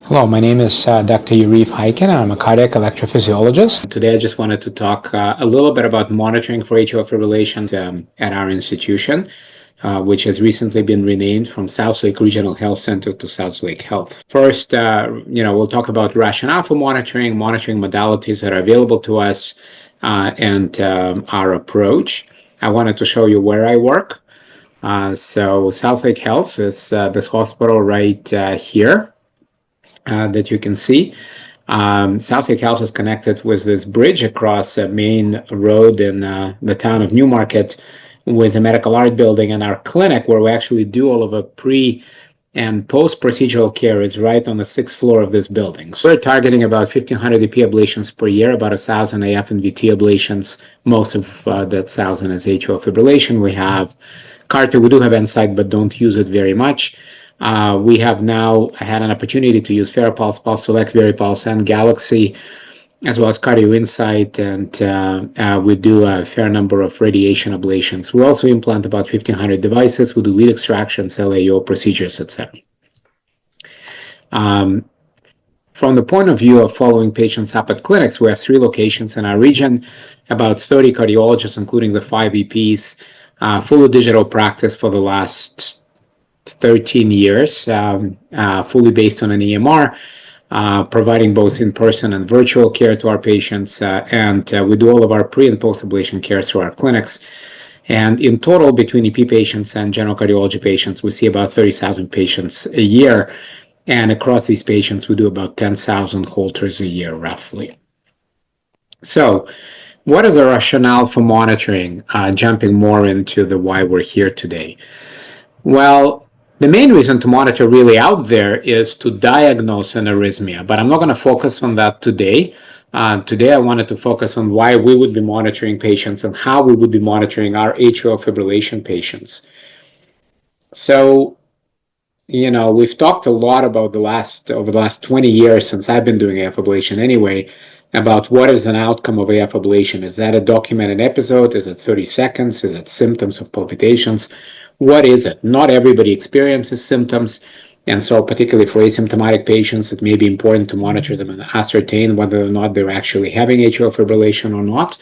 Hello, my name is Dr. Yaariv Khaykin, and I'm a cardiac electrophysiologist. Today, I just wanted to talk a little bit about monitoring for atrial fibrillation at our institution, which has recently been renamed from Southlake Regional Health Center to Southlake Health. First, we'll talk about rationale for monitoring modalities that are available to us, and our approach. I wanted to show you where I work. So Southlake Health is this hospital right here. That you can see. Southlake Health is connected with this bridge across a main road in the town of Newmarket with a medical art building, and our clinic where we actually do all of the pre and post-procedural care is right on the 6th floor of this building. So we're targeting about 1,500 EP ablations per year, about 1,000 AF and VT ablations. Most of that 1,000 is atrial fibrillation. We have CAR-T, we do have Insight, but don't use it very much. We have now had an opportunity to use Pulse Select, Veripulse, and Galaxy, as well as Cardio Insight, and we do a fair number of radiation ablations. We also implant about 1,500 devices. We do lead extractions, LAO procedures, etc. From the point of view of following patients up at clinics, we have 3 locations in our region, about 30 cardiologists, including the 5 EPs, fully digital practice for the last 13 years, fully based on an EMR, providing both in-person and virtual care to our patients, and we do all of our pre- and post-ablation care through our clinics. And in total, between EP patients and general cardiology patients, we see about 30,000 patients a year, and across these patients, we do about 10,000 Holters a year, roughly. So, what is the rationale for monitoring, jumping more into the why we're here today? Well, the main reason to monitor really out there is to diagnose an arrhythmia, but I'm not going to focus on that today. Today, I wanted to focus on why we would be monitoring patients and how we would be monitoring our atrial fibrillation patients. So, we've talked a lot about over the last 20 years since I've been doing AF ablation anyway, about what is an outcome of AF ablation. Is that a documented episode? Is it 30 seconds? Is it symptoms of palpitations? What is it? Not everybody experiences symptoms, and so particularly for asymptomatic patients, it may be important to monitor them and ascertain whether or not they're actually having atrial fibrillation or not.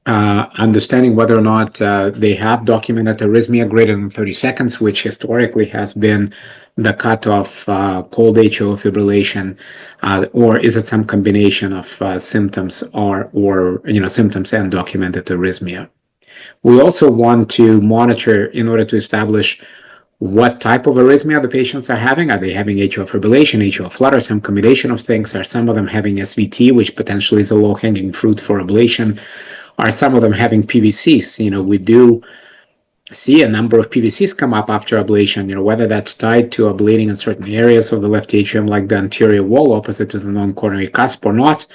Understanding whether or not they have documented arrhythmia greater than 30 seconds, which historically has been the cutoff cold atrial fibrillation, or is it some combination of symptoms or symptoms and documented arrhythmia? We also want to monitor in order to establish what type of arrhythmia the patients are having. Are they having atrial fibrillation, atrial flutter, some combination of things? Are some of them having SVT, which potentially is a low-hanging fruit for ablation? Are some of them having PVCs? We do see a number of PVCs come up after ablation, whether that's tied to ablating in certain areas of the left atrium, like the anterior wall opposite to the non-coronary cusp or not,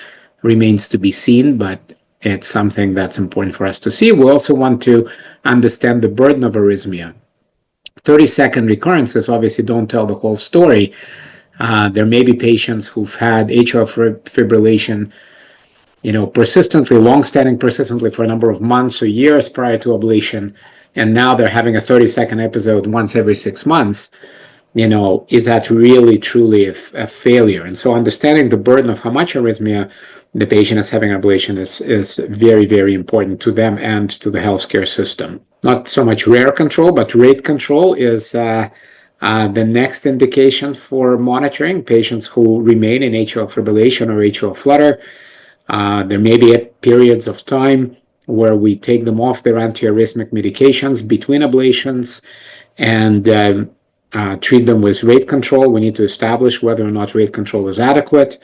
remains to be seen, but it's something that's important for us to see. We also want to understand the burden of arrhythmia. 30-second recurrences obviously don't tell the whole story. There may be patients who've had atrial fibrillation, persistently, long-standing persistently for a number of months or years prior to ablation, and now they're having a 30-second episode once every 6 months. Is that really, truly a failure? And so understanding the burden of how much arrhythmia the patient is having ablation is very, very important to them and to the healthcare system. Not so much rare control, but rate control is the next indication for monitoring patients who remain in atrial fibrillation or atrial flutter. There may be periods of time where we take them off their antiarrhythmic medications between ablations and treat them with rate control. We need to establish whether or not rate control is adequate,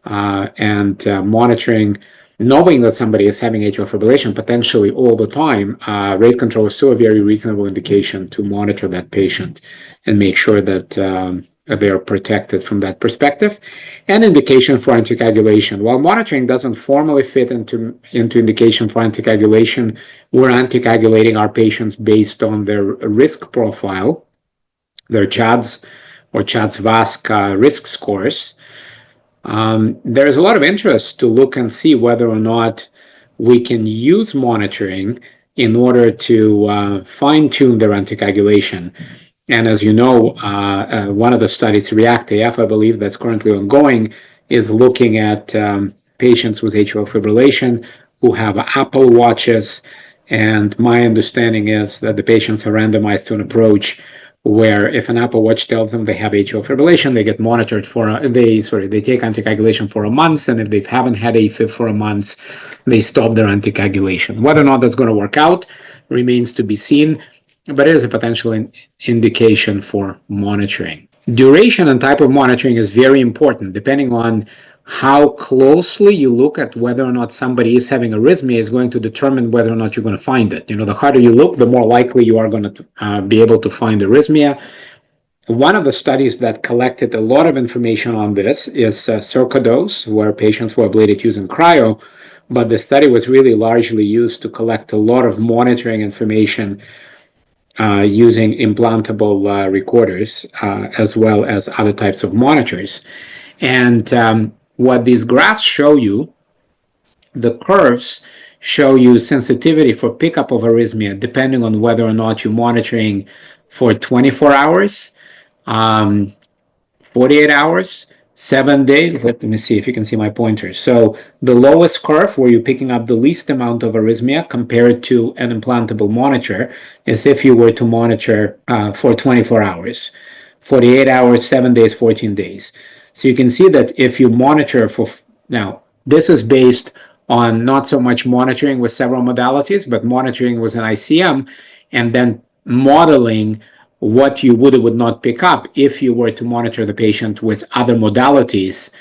and monitoring, knowing that somebody is having atrial fibrillation potentially all the time. Rate control is still a very reasonable indication to monitor that patient and make sure that they are protected from that perspective. And indication for anticoagulation. While monitoring doesn't formally fit into indication for anticoagulation, we're anticoagulating our patients based on their risk profile, their CHADS or CHADS-VASc risk scores. There is a lot of interest to look and see whether or not we can use monitoring in order to fine-tune their anticoagulation. And as you know, one of the studies, React AF, I believe, that's currently ongoing, is looking at patients with atrial fibrillation who have Apple Watches. And my understanding is that the patients are randomized to an approach where if an Apple Watch tells them they have atrial fibrillation, they get monitored for they take anticoagulation for a month, and if they haven't had AFib for a month, they stop their anticoagulation. Whether or not that's going to work out remains to be seen, but it is a potential indication for monitoring. Duration and type of monitoring is very important. Depending on how closely you look at whether or not somebody is having arrhythmia is going to determine whether or not you're going to find it. The harder you look, the more likely you are going to be able to find arrhythmia. One of the studies that collected a lot of information on this is Circadose, where patients were ablated using cryo, but the study was really largely used to collect a lot of monitoring information using implantable recorders as well as other types of monitors. And what these graphs show you, the curves show you sensitivity for pickup of arrhythmia depending on whether or not you're monitoring for 24 hours, 48 hours, 7 days. Let me see if you can see my pointer. So the lowest curve, where you're picking up the least amount of arrhythmia compared to an implantable monitor, is if you were to monitor for 24 hours, 48 hours, 7 days, 14 days. So you can see that if you monitor for, now this is based on not so much monitoring with several modalities, but monitoring with an ICM, and then modeling what you would or would not pick up if you were to monitor the patient with other modalities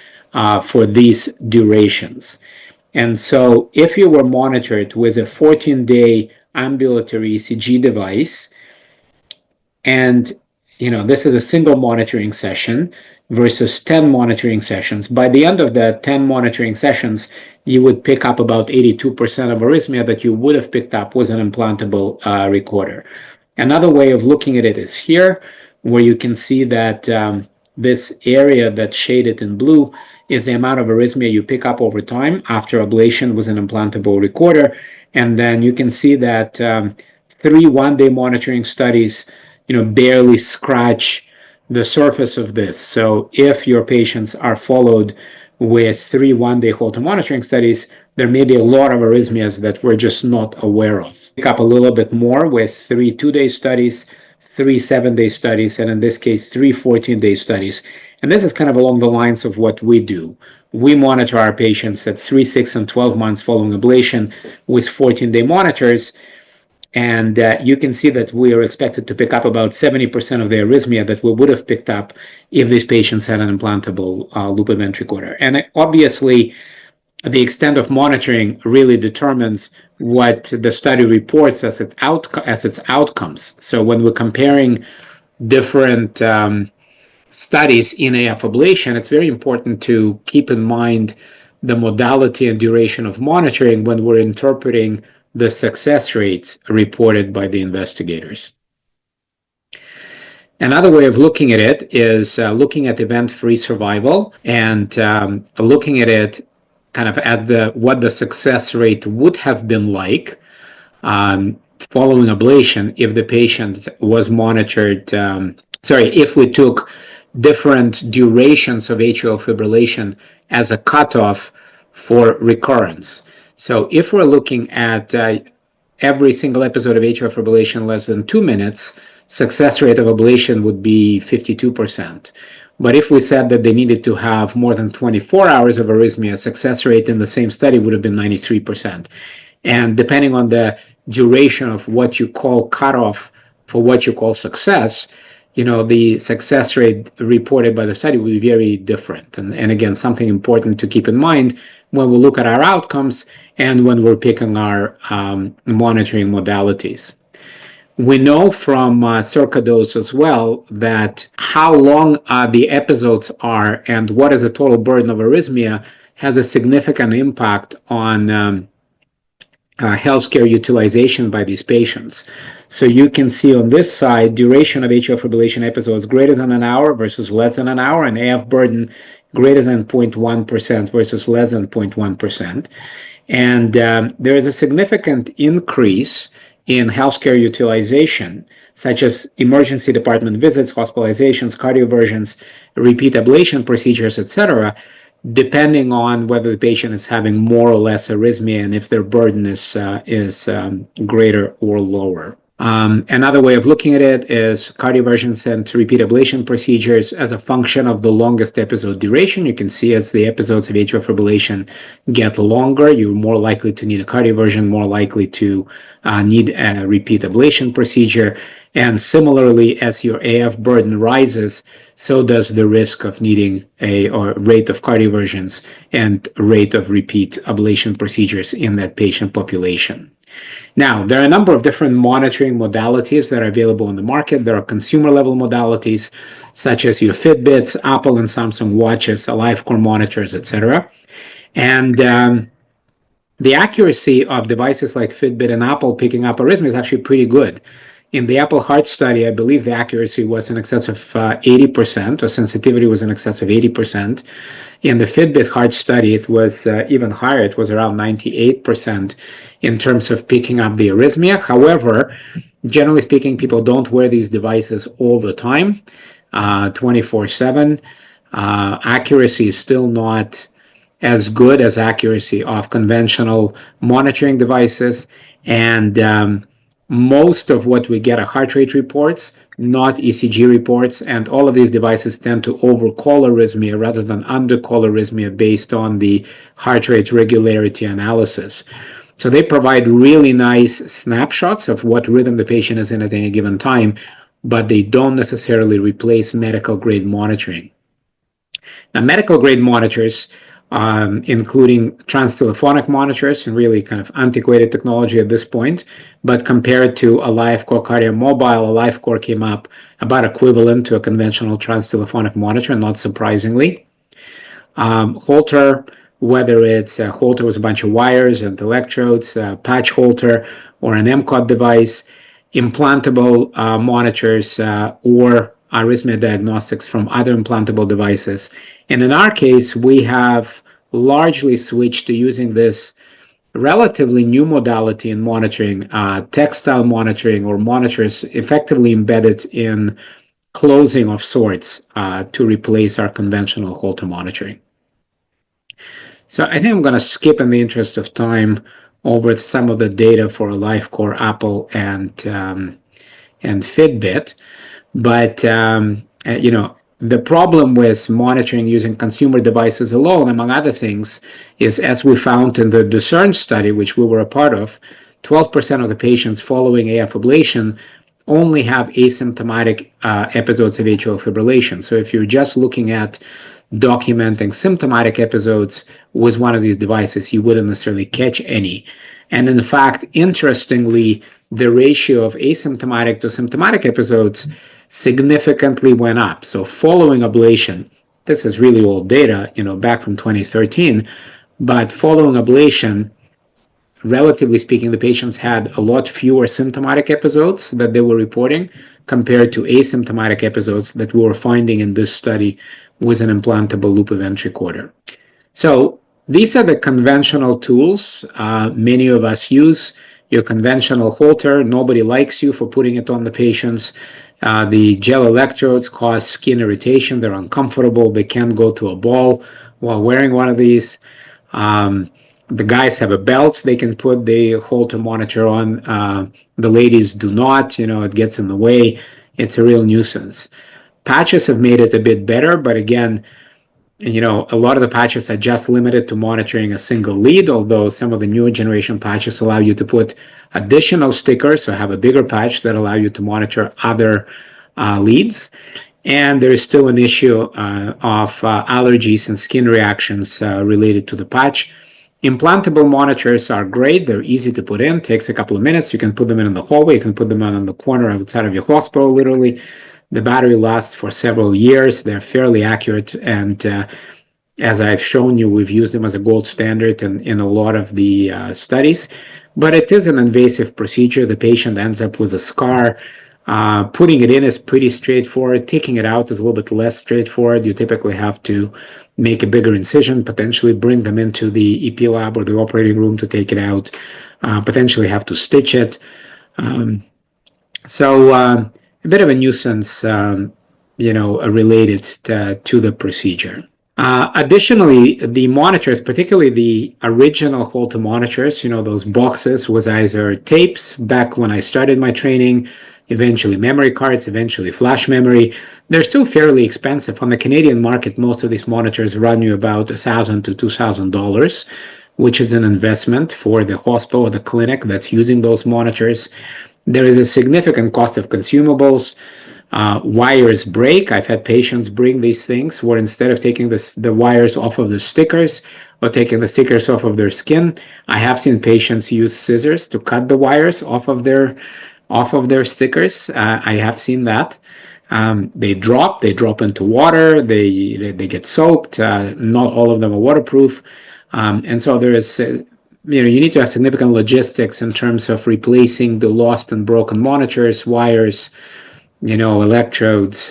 for these durations. And so if you were monitored with a 14-day ambulatory ECG device, and this is a single monitoring session versus 10 monitoring sessions, by the end of the 10 monitoring sessions, you would pick up about 82% of arrhythmia that you would have picked up with an implantable recorder. Another way of looking at it is here, where you can see that this area that's shaded in blue is the amount of arrhythmia you pick up over time after ablation with an implantable recorder. And then you can see that 3 one-day monitoring studies barely scratch the surface of this. So if your patients are followed with 3 one-day Holter monitoring studies, there may be a lot of arrhythmias that we're just not aware of. Pick up a little bit more with 3 two-day studies, 3 7-day studies, and in this case, 3 14-day studies. And this is kind of along the lines of what we do. We monitor our patients at 3, 6, and 12 months following ablation with 14-day monitors. And you can see that we are expected to pick up about 70% of the arrhythmia that we would have picked up if these patients had an implantable loop event recorder. And obviously, the extent of monitoring really determines what the study reports as its outcomes. So when we're comparing different studies in AF ablation, it's very important to keep in mind the modality and duration of monitoring when we're interpreting the success rates reported by the investigators. Another way of looking at it is looking at event-free survival and looking at it kind of at what the success rate would have been like following ablation if the patient was monitored. If we took different durations of atrial fibrillation as a cutoff for recurrence. So if we're looking at every single episode of atrial fibrillation less than 2 minutes, success rate of ablation would be 52%. But if we said that they needed to have more than 24 hours of arrhythmia, success rate in the same study would have been 93%. And depending on the duration of what you call cutoff for what you call success, the success rate reported by the study will be very different. And again, something important to keep in mind when we look at our outcomes and when we're picking our monitoring modalities. We know from Circadose as well that how long the episodes are and what is the total burden of arrhythmia has a significant impact on healthcare utilization by these patients. So you can see on this side, duration of atrial fibrillation episodes greater than an hour versus less than an hour, and AF burden greater than 0.1% versus less than 0.1%. And there is a significant increase in healthcare utilization, such as emergency department visits, hospitalizations, cardioversions, repeat ablation procedures, etc., depending on whether the patient is having more or less arrhythmia and if their burden is greater or lower. Another way of looking at it is cardioversions and repeat ablation procedures as a function of the longest episode duration. You can see as the episodes of atrial fibrillation get longer, you're more likely to need a cardioversion, more likely to need a repeat ablation procedure. And similarly, as your AF burden rises, so does the risk of needing or rate of cardioversions and rate of repeat ablation procedures in that patient population. Now, there are a number of different monitoring modalities that are available in the market. There are consumer-level modalities, such as your Fitbits, Apple and Samsung watches, AliveCore monitors, etc. And the accuracy of devices like Fitbit and Apple picking up arrhythmia is actually pretty good. In the Apple Heart study, I believe the accuracy was in excess of 80%, or sensitivity was in excess of 80%. In the Fitbit Heart study, it was even higher. It was around 98% in terms of picking up the arrhythmia. However, generally speaking, people don't wear these devices all the time, 24/7. Accuracy is still not as good as accuracy of conventional monitoring devices. And most of what we get are heart rate reports, not ECG reports, and all of these devices tend to overcall arrhythmia rather than undercall arrhythmia based on the heart rate regularity analysis. So they provide really nice snapshots of what rhythm the patient is in at any given time, but they don't necessarily replace medical grade monitoring. Now, medical grade monitors, including transtelephonic monitors, and really kind of antiquated technology at this point, but compared to AliveCore CardioMobile, AliveCore came up about equivalent to a conventional transtelephonic monitor, not surprisingly. Holter, whether it's a Holter with a bunch of wires and electrodes, a patch Holter, or an MCOT device, implantable monitors, or arrhythmia diagnostics from other implantable devices. And in our case, we have largely switched to using this relatively new modality in monitoring, textile monitoring, or monitors effectively embedded in closing of sorts to replace our conventional Holter monitoring. So I think I'm going to skip, in the interest of time, over some of the data for AliveCore, Apple, and Fitbit. But the problem with monitoring using consumer devices alone, among other things, is, as we found in the Discern study, which we were a part of, 12% of the patients following AF ablation only have asymptomatic episodes of atrial fibrillation. So if you're just looking at documenting symptomatic episodes with one of these devices, you wouldn't necessarily catch any. And in fact, interestingly, the ratio of asymptomatic to symptomatic episodes significantly went up. So following ablation, this is really old data, back from 2013, but following ablation, relatively speaking, the patients had a lot fewer symptomatic episodes that they were reporting compared to asymptomatic episodes that we were finding in this study with an implantable loop event recorder. So these are the conventional tools many of us use. Your conventional Holter, nobody likes you for putting it on the patients. The gel electrodes cause skin irritation. They're uncomfortable. They can't go to a ball while wearing one of these. The guys have a belt they can put the Holter monitor on. The ladies do not. It gets in the way. It's a real nuisance. Patches have made it a bit better, but again, a lot of the patches are just limited to monitoring a single lead, although some of the newer generation patches allow you to put additional stickers, so have a bigger patch that allow you to monitor other leads. And there is still an issue of allergies and skin reactions related to the patch. Implantable monitors are great. They're easy to put in. Takes a couple of minutes. You can put them in the hallway. You can put them on the corner outside of your hospital, literally. The battery lasts for several years. They're fairly accurate, and as I've shown you, we've used them as a gold standard in a lot of the studies. But it is an invasive procedure. The patient ends up with a scar. Putting it in is pretty straightforward. Taking it out is a little bit less straightforward. You typically have to make a bigger incision, potentially bring them into the EP lab or the operating room to take it out, potentially have to stitch it. A bit of a nuisance, related to the procedure. Additionally, the monitors, particularly the original Holter monitors, those boxes with either tapes back when I started my training, eventually memory cards, eventually flash memory. They're still fairly expensive. On the Canadian market, most of these monitors run you about $1,000 to $2,000, which is an investment for the hospital or the clinic that's using those monitors. There is a significant cost of consumables. Wires break. I've had patients bring these things where instead of taking the wires off of the stickers or taking the stickers off of their skin, I have seen patients use scissors to cut the wires off of their stickers. I have seen that. They drop into water, they get soaked. Not all of them are waterproof. And so there is, you need to have significant logistics in terms of replacing the lost and broken monitors, wires, electrodes,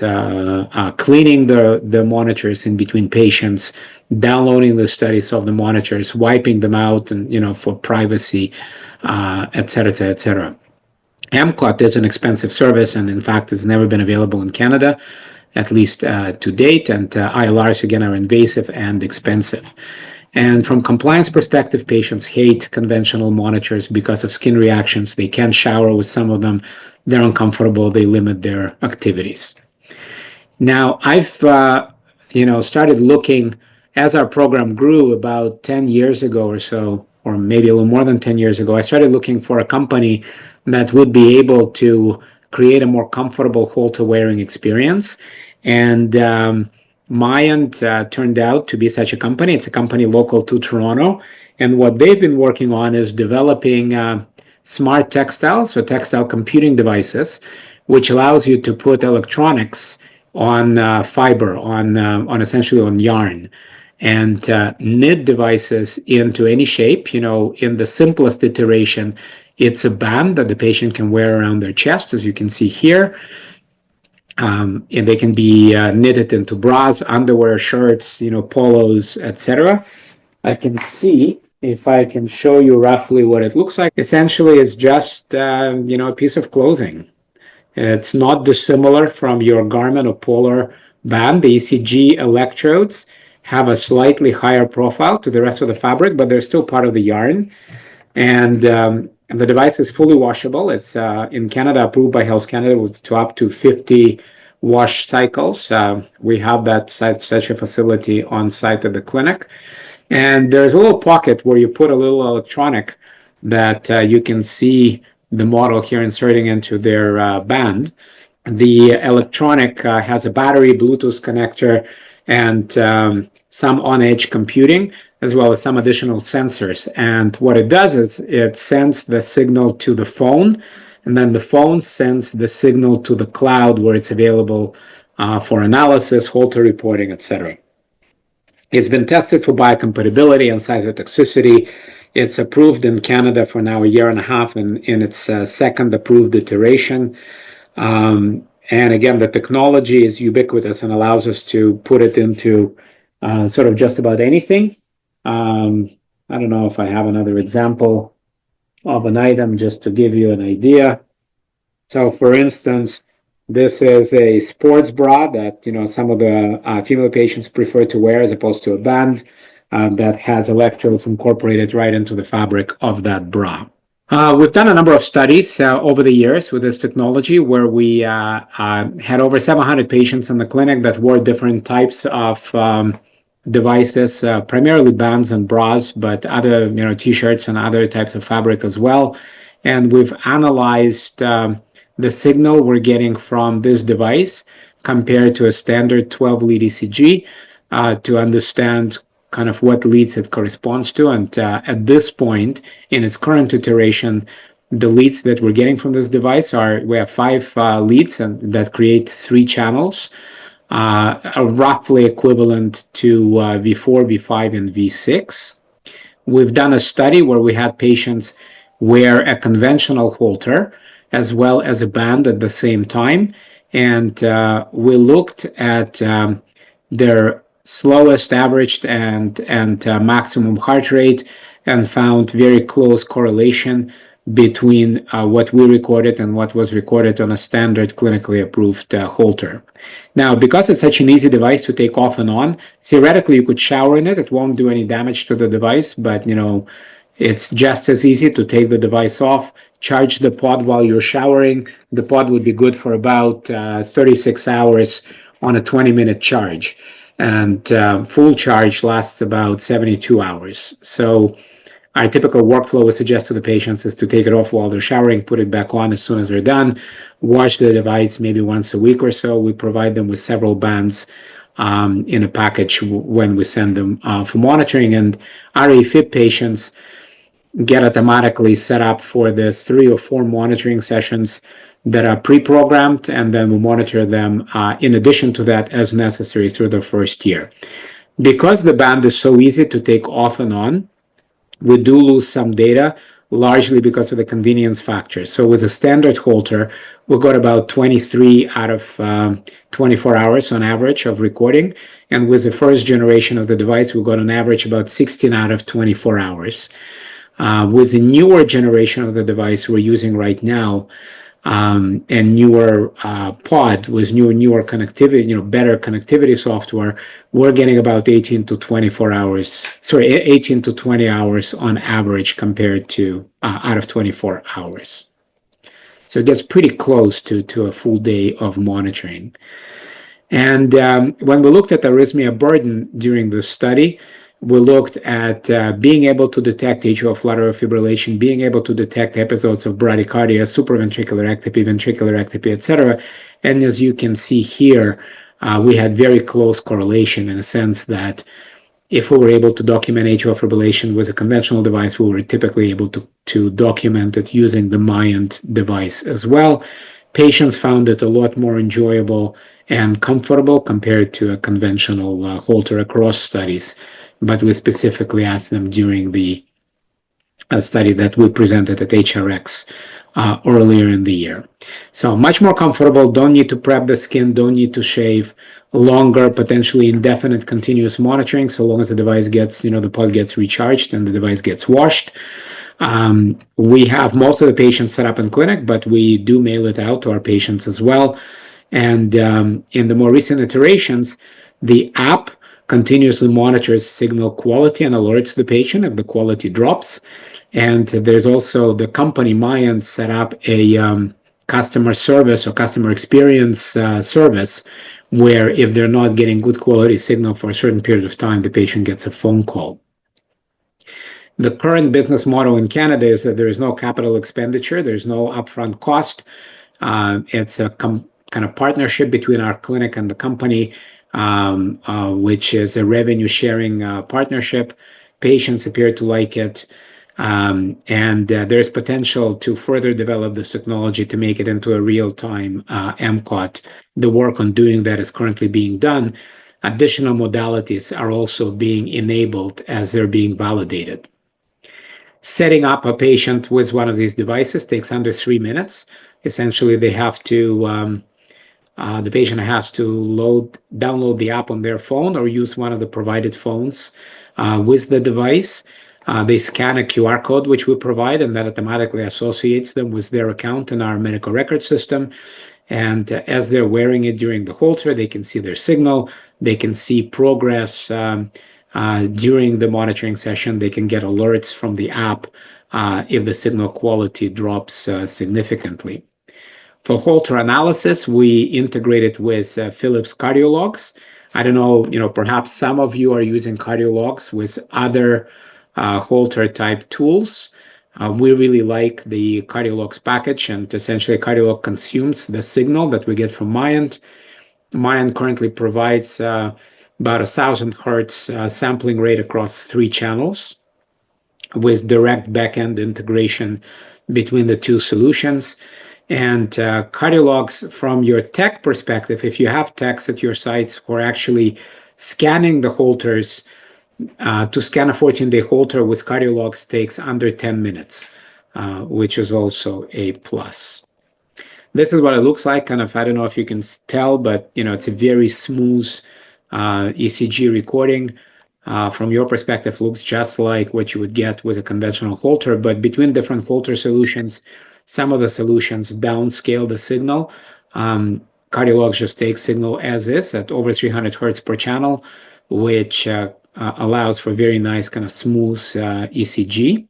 cleaning the monitors in between patients, downloading the studies of the monitors, wiping them out, and for privacy, et cetera, et cetera. MCOT is an expensive service, and in fact, has never been available in Canada, at least to date. And ILRs again are invasive and expensive. And from compliance perspective, patients hate conventional monitors because of skin reactions. They can't shower with some of them. They're uncomfortable. They limit their activities. Now, I've started looking as our program grew about 10 years ago or so, or maybe a little more than 10 years ago. I started looking for a company that would be able to create a more comfortable Holter wearing experience. And Myant turned out to be such a company. It's a company local to Toronto. And what they've been working on is developing smart textiles, so textile computing devices, which allows you to put electronics on fiber, on essentially on yarn, and knit devices into any shape. In the simplest iteration, it's a band that the patient can wear around their chest, as you can see here. And they can be knitted into bras, underwear, shirts, polos, etc. I can see if I can show you roughly what it looks like. Essentially, it's just a piece of clothing. It's not dissimilar from your Garmin or Polar band. The ECG electrodes have a slightly higher profile to the rest of the fabric, but they're still part of the yarn. And the device is fully washable. It's in Canada approved by Health Canada to up to 50 wash cycles. We have such a facility on site at the clinic. And there's a little pocket where you put a little electronic that you can see the model here inserting into their band. The electronic has a battery, Bluetooth connector, and some on-edge computing, as well as some additional sensors. And what it does is it sends the signal to the phone, and then the phone sends the signal to the cloud where it's available for analysis, Holter reporting, etc. It's been tested for biocompatibility and cytotoxicity. It's approved in Canada for now a year and a half in its second approved iteration. And again, the technology is ubiquitous and allows us to put it into sort of just about anything. I don't know if I have another example of an item just to give you an idea. So for instance, this is a sports bra that some of the female patients prefer to wear as opposed to a band that has electrodes incorporated right into the fabric of that bra. We've done a number of studies over the years with this technology where we had over 700 patients in the clinic that wore different types of devices, primarily bands and bras, but other t-shirts and other types of fabric as well. And we've analyzed the signal we're getting from this device compared to a standard 12-lead ECG to understand kind of what leads it corresponds to. And at this point, in its current iteration, the leads that we're getting from this device we have 5 leads and that create 3 channels, are roughly equivalent to V4, V5, and V6. We've done a study where we had patients wear a conventional Holter as well as a band at the same time. And we looked at their slowest, averaged, and maximum heart rate and found very close correlation between what we recorded and what was recorded on a standard clinically approved Holter. Now, because it's such an easy device to take off and on, theoretically you could shower in it. It won't do any damage to the device, but it's just as easy to take the device off, charge the pod while you're showering. The pod would be good for about 36 hours on a 20-minute charge, and full charge lasts about 72 hours. So our typical workflow we suggest to the patients is to take it off while they're showering, put it back on as soon as they're done, wash the device maybe once a week or so. We provide them with several bands in a package when we send them for monitoring. And our AFib patients get automatically set up for the 3 or 4 monitoring sessions that are pre-programmed, and then we monitor them in addition to that as necessary through the first year. Because the band is so easy to take off and on, we do lose some data, largely because of the convenience factor. So with a standard Holter, we got about 23 out of 24 hours on average of recording. And with the first generation of the device, we got on average about 16 out of 24 hours. With the newer generation of the device we're using right now, and newer pod with newer connectivity, better connectivity software, we're getting about 18 to 20 hours on average compared to out of 24 hours. So it gets pretty close to a full day of monitoring. And when we looked at arrhythmia burden during the study, we looked at being able to detect atrial flutter fibrillation, being able to detect episodes of bradycardia, supraventricular ectopy, etc. And as you can see here, we had very close correlation in a sense that if we were able to document atrial fibrillation with a conventional device, we were typically able to document it using the Myant device as well. Patients found it a lot more enjoyable and comfortable compared to a conventional Holter across studies, but we specifically asked them during the study that we presented at HRX earlier in the year. So much more comfortable, don't need to prep the skin, don't need to shave, longer, potentially indefinite continuous monitoring, so long as the device gets, the pod gets recharged and the device gets washed. We have most of the patients set up in clinic, but we do mail it out to our patients as well. And in the more recent iterations, the app continuously monitors signal quality and alerts the patient if the quality drops. And there's also the company Myant set up a customer service or customer experience service where if they're not getting good quality signal for a certain period of time, the patient gets a phone call. The current business model in Canada is that there is no capital expenditure, there's no upfront cost. It's a kind of partnership between our clinic and the company, which is a revenue sharing partnership. Patients appear to like it. And there's potential to further develop this technology to make it into a real-time MCOT. The work on doing that is currently being done. Additional modalities are also being enabled as they're being validated. Setting up a patient with one of these devices takes under 3 minutes. Essentially, they have to the patient has to download the app on their phone or use one of the provided phones with the device. They scan a QR code, which we provide, and that automatically associates them with their account in our medical record system. And as they're wearing it during the Holter, they can see their signal. They can see progress during the monitoring session. They can get alerts from the app if the signal quality drops significantly. For Holter analysis, we integrate it with Philips Cardiologs. I don't know, perhaps some of you are using Cardiologs with other Holter type tools. We really like the Cardiologs package, and essentially Cardiolog consumes the signal that we get from Myant. Myant currently provides about 1,000 hertz sampling rate across 3 channels with direct backend integration between the 2 solutions. And Cardiologs, from your tech perspective, if you have techs at your sites who are actually scanning the Holters, to scan a 14-day Holter with Cardiologs takes under 10 minutes, which is also a plus. This is what it looks like. Kind of, I don't know if you can tell, but it's a very smooth ECG recording. from your perspective, looks just like what you would get with a conventional Holter, but between different Holter solutions, some of the solutions downscale the signal. Cardiologs just take signal as is at over 300 hertz per channel, which allows for very nice kind of smooth ECG.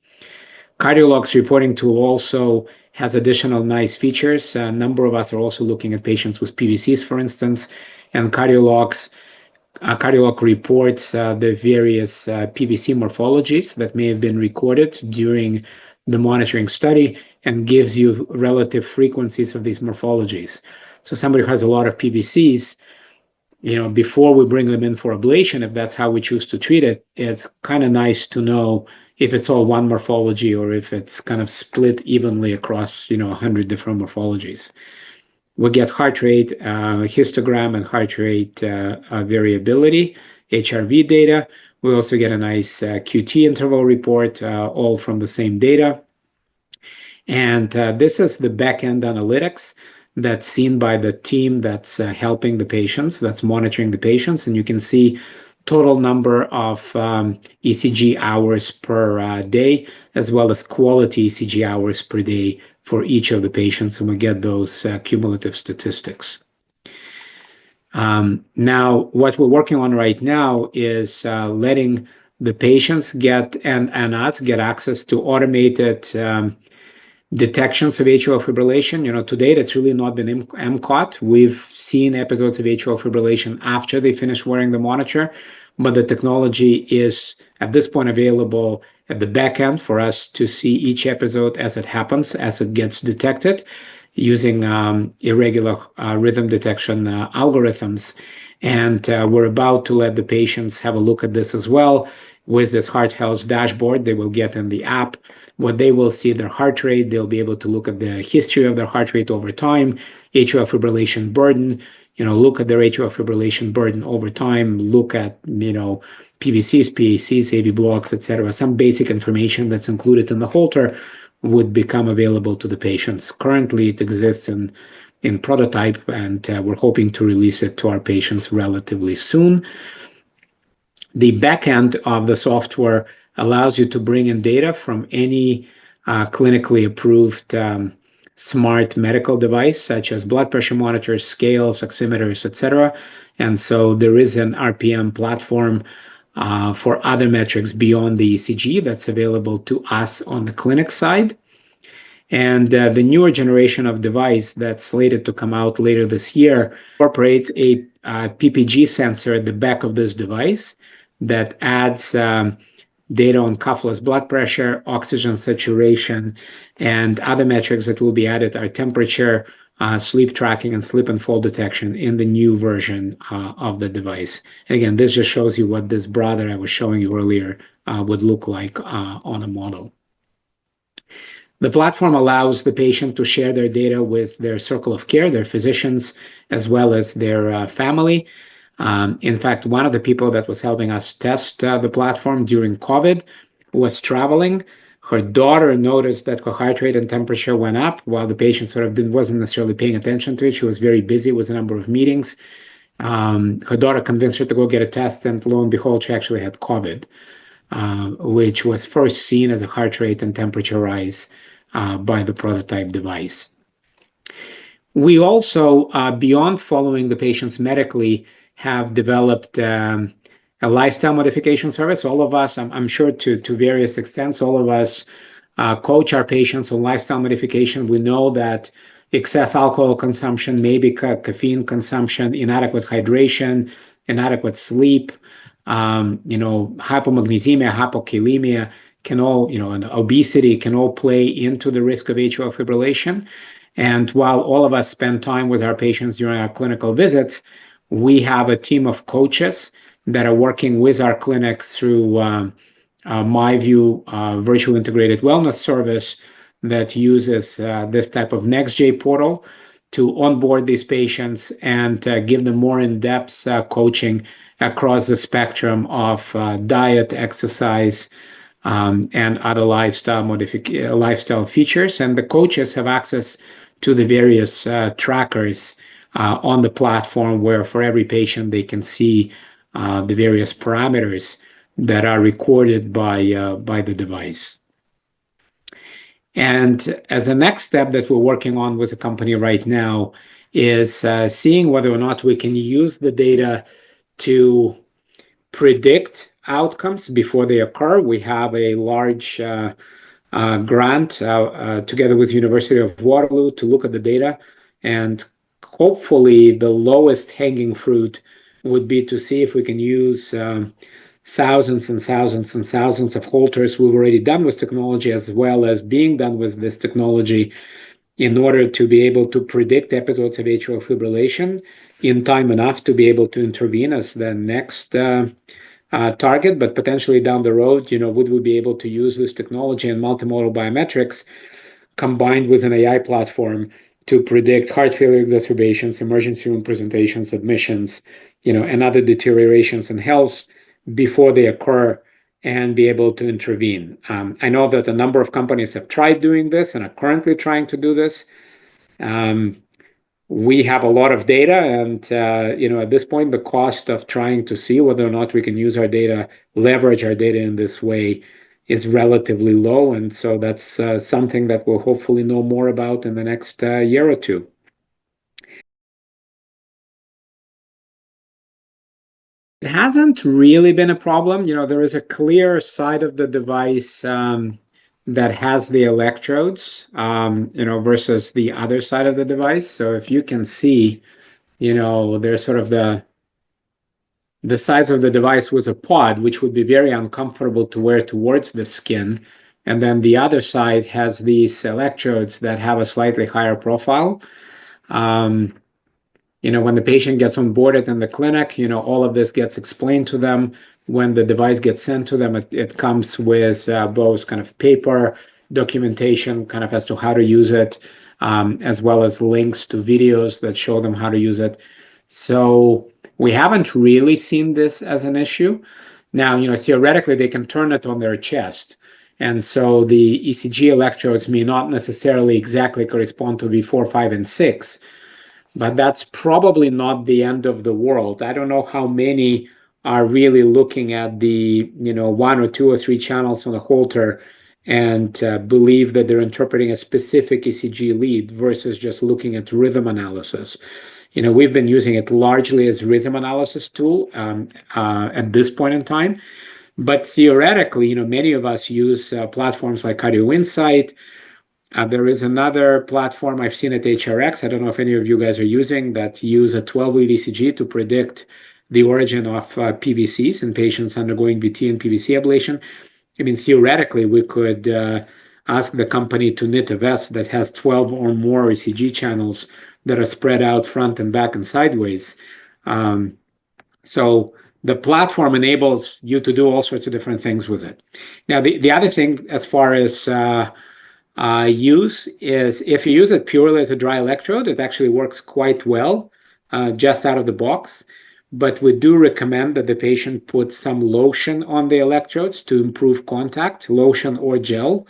Cardiolog's reporting tool also has additional nice features. A number of us are also looking at patients with PVCs, for instance, and cardiolog reports the various PVC morphologies that may have been recorded during the monitoring study and gives you relative frequencies of these morphologies. So somebody who has a lot of PVCs, before we bring them in for ablation, if that's how we choose to treat it, it's kind of nice to know if it's all one morphology or if it's kind of split evenly across, 100 different morphologies. We get heart rate histogram and heart rate variability, HRV data. We also get a nice QT interval report, all from the same data. And this is the back-end analytics that's seen by the team that's helping the patients, that's monitoring the patients. And you can see total number of ECG hours per day, as well as quality ECG hours per day for each of the patients, and we get those cumulative statistics. Now, what we're working on right now is letting the patients get and us get access to automated detections of atrial fibrillation. To date, it's really not been MCOT. We've seen episodes of atrial fibrillation after they finish wearing the monitor, but the technology is at this point available at the back end for us to see each episode as it happens, as it gets detected, using irregular rhythm detection algorithms. And we're about to let the patients have a look at this as well. With this heart health dashboard they will get in the app, what they will see their heart rate. They'll be able to look at the history of their heart rate over time, atrial fibrillation burden, look at their atrial fibrillation burden over time, look at, PVCs, PACs, AV blocks, etc. Some basic information that's included in the Holter would become available to the patients. Currently, it exists in prototype, and we're hoping to release it to our patients relatively soon. The back end of the software allows you to bring in data from any clinically approved smart medical device, such as blood pressure monitors, scales, oximeters, etc. And so there is an RPM platform for other metrics beyond the ECG that's available to us on the clinic side. And the newer generation of device that's slated to come out later this year incorporates a PPG sensor at the back of this device that adds data on cuffless blood pressure, oxygen saturation, and other metrics that will be added are temperature, sleep tracking, and slip and fall detection in the new version of the device. And again, this just shows you what this bra that I was showing you earlier would look like on a model. The platform allows the patient to share their data with their circle of care, their physicians, as well as their family. In fact, one of the people that was helping us test the platform during COVID was traveling. Her daughter noticed that her heart rate and temperature went up while the patient wasn't necessarily paying attention to it. She was very busy with a number of meetings. Her daughter convinced her to go get a test, and lo and behold, she actually had COVID, which was first seen as a heart rate and temperature rise by the prototype device. We also, beyond following the patients medically, have developed a lifestyle modification service. All of us, I'm sure to various extents, all of us coach our patients on lifestyle modification. We know that excess alcohol consumption, maybe caffeine consumption, inadequate hydration, inadequate sleep, hypomagnesemia, hypokalemia can all, and obesity can all play into the risk of atrial fibrillation. And while all of us spend time with our patients during our clinical visits, we have a team of coaches that are working with our clinic through MyView virtual integrated wellness service that uses this type of NextJ portal to onboard these patients and give them more in-depth coaching across the spectrum of diet, exercise, and other lifestyle features. And the coaches have access to the various trackers on the platform, where for every patient they can see the various parameters that are recorded by the device. And as a next step that we're working on with a company right now is seeing whether or not we can use the data to predict outcomes before they occur. We have a large grant together with University of Waterloo to look at the data, and hopefully the lowest hanging fruit would be to see if we can use thousands and thousands and thousands of Holters we've already done with technology, as well as being done with this technology, in order to be able to predict episodes of atrial fibrillation in time enough to be able to intervene as the next target. But potentially down the road, would we be able to use this technology and multimodal biometrics combined with an AI platform to predict heart failure exacerbations, emergency room presentations, admissions, and other deteriorations in health before they occur, and be able to intervene. I know that a number of companies have tried doing this and are currently trying to do this. We have a lot of data, and at this point, the cost of trying to see whether or not we can use our data, leverage our data in this way, is relatively low. And so that's something that we'll hopefully know more about in the next year or two. It hasn't really been a problem. There is a clear side of the device that has the electrodes, versus the other side of the device. So if you can see, there's sort of the size of the device was a pod, which would be very uncomfortable to wear towards the skin. And then the other side has these electrodes that have a slightly higher profile. When the patient gets onboarded in the clinic, all of this gets explained to them. When the device gets sent to them, it comes with both kind of paper documentation kind of as to how to use it, as well as links to videos that show them how to use it. So we haven't really seen this as an issue. Now, theoretically, they can turn it on their chest. And so the ECG electrodes may not necessarily exactly correspond to V4, 5, and 6, but that's probably not the end of the world. I don't know how many are really looking at the, one or two or three channels on the Holter and believe that they're interpreting a specific ECG lead versus just looking at rhythm analysis. We've been using it largely as rhythm analysis tool at this point in time. But theoretically, many of us use platforms like Cardio Insight. There is another platform I've seen at HRX. I don't know if any of you guys are using that, use a 12-lead ECG to predict the origin of PVCs in patients undergoing VT and PVC ablation. I mean, theoretically, we could ask the company to knit a vest that has 12 or more ECG channels that are spread out front and back and sideways. So the platform enables you to do all sorts of different things with it. Now, the other thing as far as use is, if you use it purely as a dry electrode, it actually works quite well just out of the box. But we do recommend that the patient put some lotion on the electrodes to improve contact, lotion or gel.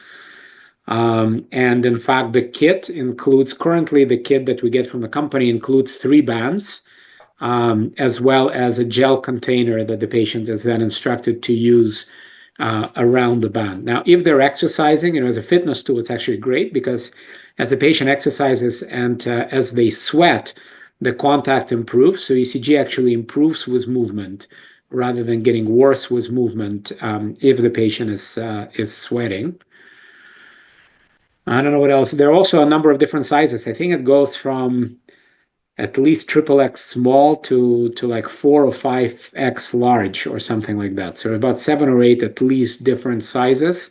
And in fact, the kit includes, currently the kit that we get from the company includes 3 bands, as well as a gel container that the patient is then instructed to use around the band. Now, if they're exercising, as a fitness tool, it's actually great, because as the patient exercises and as they sweat, the contact improves. So ECG actually improves with movement rather than getting worse with movement if the patient is sweating. I don't know what else. There are also a number of different sizes. I think it goes from at least XXX small to like 4 or 5X large or something like that. So about 7 or 8 at least different sizes.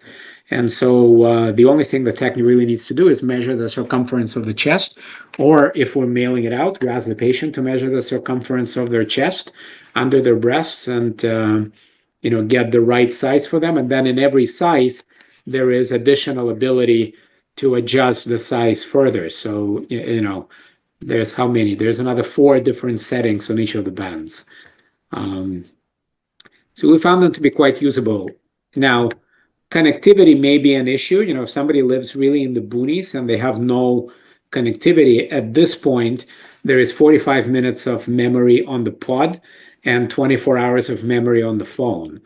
And so the only thing the technician really needs to do is measure the circumference of the chest, or if we're mailing it out, we ask the patient to measure the circumference of their chest under their breasts and get the right size for them. And then in every size, there is additional ability to adjust the size further. So, there's how many? There's another 4 different settings on each of the bands. So we found them to be quite usable. Now, connectivity may be an issue. If somebody lives really in the boonies and they have no connectivity, at this point, there is 45 minutes of memory on the pod and 24 hours of memory on the phone.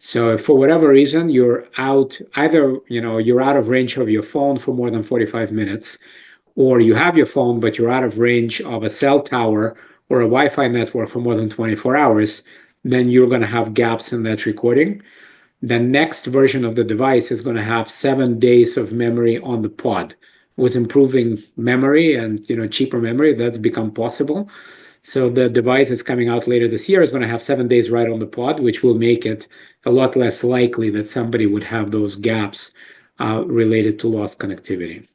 So if for whatever reason you're out, either you're out of range of your phone for more than 45 minutes, or you have your phone but you're out of range of a cell tower or a Wi-Fi network for more than 24 hours, then you're going to have gaps in that recording. The next version of the device is going to have 7 days of memory on the pod. With improving memory and cheaper memory, that's become possible. So the device that's coming out later this year is going to have 7 days right on the pod, which will make it a lot less likely that somebody would have those gaps related to lost connectivity.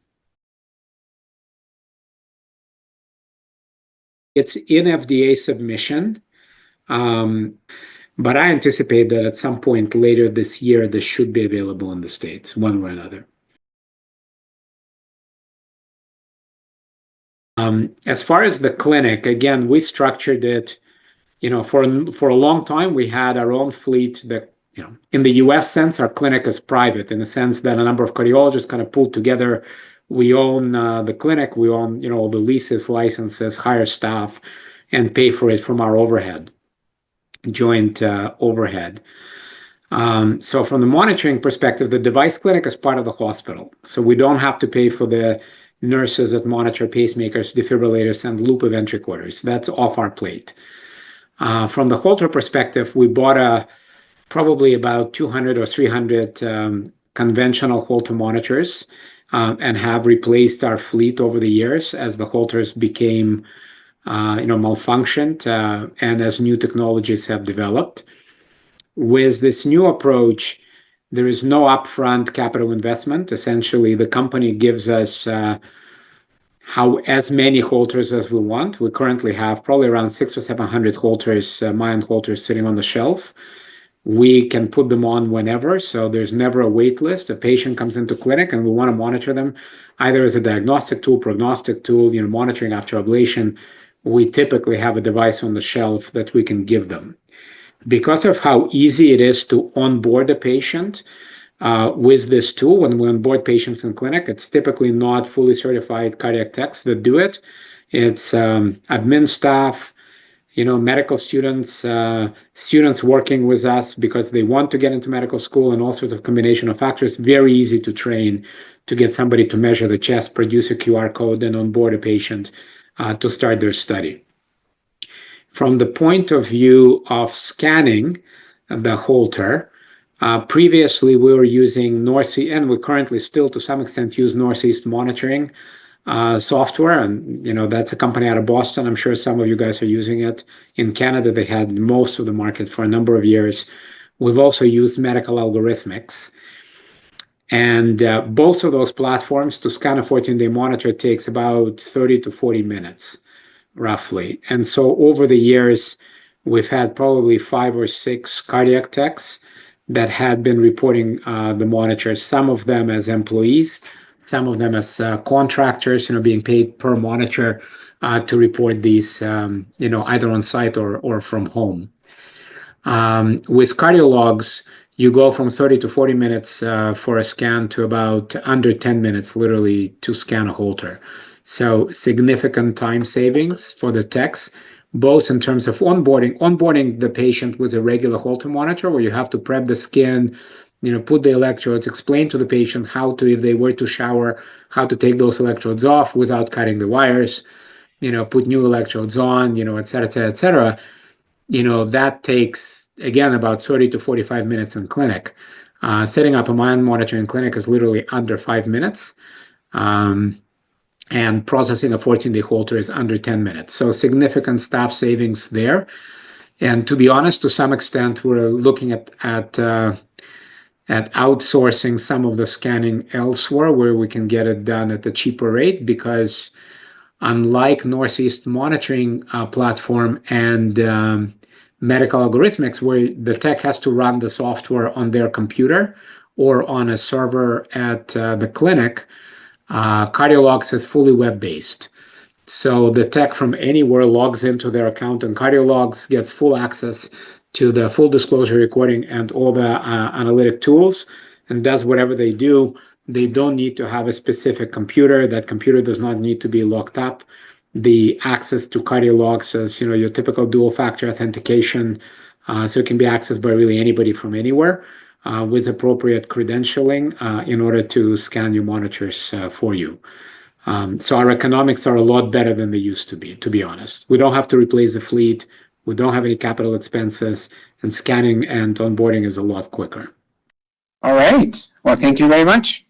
It's in FDA submission, but I anticipate that at some point later this year, this should be available in the States, one way or another. As far as the clinic, again, we structured it, for a long time, we had our own fleet that, in the US sense, our clinic is private in the sense that a number of cardiologists kind of pulled together. We own the clinic, we own, all the leases, licenses, hire staff, and pay for it from our overhead, joint overhead. So from the monitoring perspective, the device clinic is part of the hospital. So we don't have to pay for the nurses that monitor pacemakers, defibrillators, and loop event recorders. That's off our plate. From the Holter perspective, we bought probably about 200 or 300 conventional Holter monitors and have replaced our fleet over the years as the Holters became malfunctioned and as new technologies have developed. With this new approach, there is no upfront capital investment. Essentially, the company gives us as many Holters as we want. We currently have probably around 600 or 700 Holters, Mayan Holters sitting on the shelf. We can put them on whenever, so there's never a wait list. A patient comes into clinic and we want to monitor them either as a diagnostic tool, prognostic tool, monitoring after ablation. We typically have a device on the shelf that we can give them. Because of how easy it is to onboard a patient with this tool, when we onboard patients in clinic, it's typically not fully certified cardiac techs that do it. It's admin staff, medical students, students working with us because they want to get into medical school, and all sorts of combination of factors. Very easy to train to get somebody to measure the chest, produce a QR code, and onboard a patient to start their study. From the point of view of scanning the Holter, previously we were using Northeast, and we currently still to some extent use Northeast monitoring software, and that's a company out of Boston. I'm sure some of you guys are using it. In Canada, they had most of the market for a number of years. We've also used Medical Algorithmics, and both of those platforms to scan a 14-day monitor takes about 30 to 40 minutes roughly. And so over the years, we've had probably 5 or 6 cardiac techs that had been reporting the monitors, some of them as employees, some of them as contractors, being paid per monitor to report these, either on site or from home. With cardiologs, you go from 30 to 40 minutes for a scan to about under 10 minutes, literally, to scan a Holter. So significant time savings for the techs, both in terms of onboarding the patient with a regular Holter monitor, where you have to prep the skin, put the electrodes, explain to the patient how to, if they were to shower, how to take those electrodes off without cutting the wires, put new electrodes on, et cetera, et cetera. That takes, again, about 30 to 45 minutes in clinic. Setting up a Mayan monitor in clinic is literally under 5 minutes. And processing a 14-day Holter is under 10 minutes. So significant staff savings there. And to be honest, to some extent, we're looking at outsourcing some of the scanning elsewhere where we can get it done at a cheaper rate, because unlike Northeast monitoring platform and Medical Algorithmics, where the tech has to run the software on their computer or on a server at the clinic, Cardiologs is fully web-based. So the tech from anywhere logs into their account on Cardiologs, gets full access to the full disclosure recording and all the analytic tools, and does whatever they do. They don't need to have a specific computer. That computer does not need to be locked up. The access to Cardiologs is, your typical dual factor authentication So it can be accessed by really anybody from anywhere with appropriate credentialing in order to scan your monitors for you. So our economics are a lot better than they used to be honest. We don't have to replace the fleet. We don't have any capital expenses, and scanning and onboarding is a lot quicker. All right. Well, thank you very much.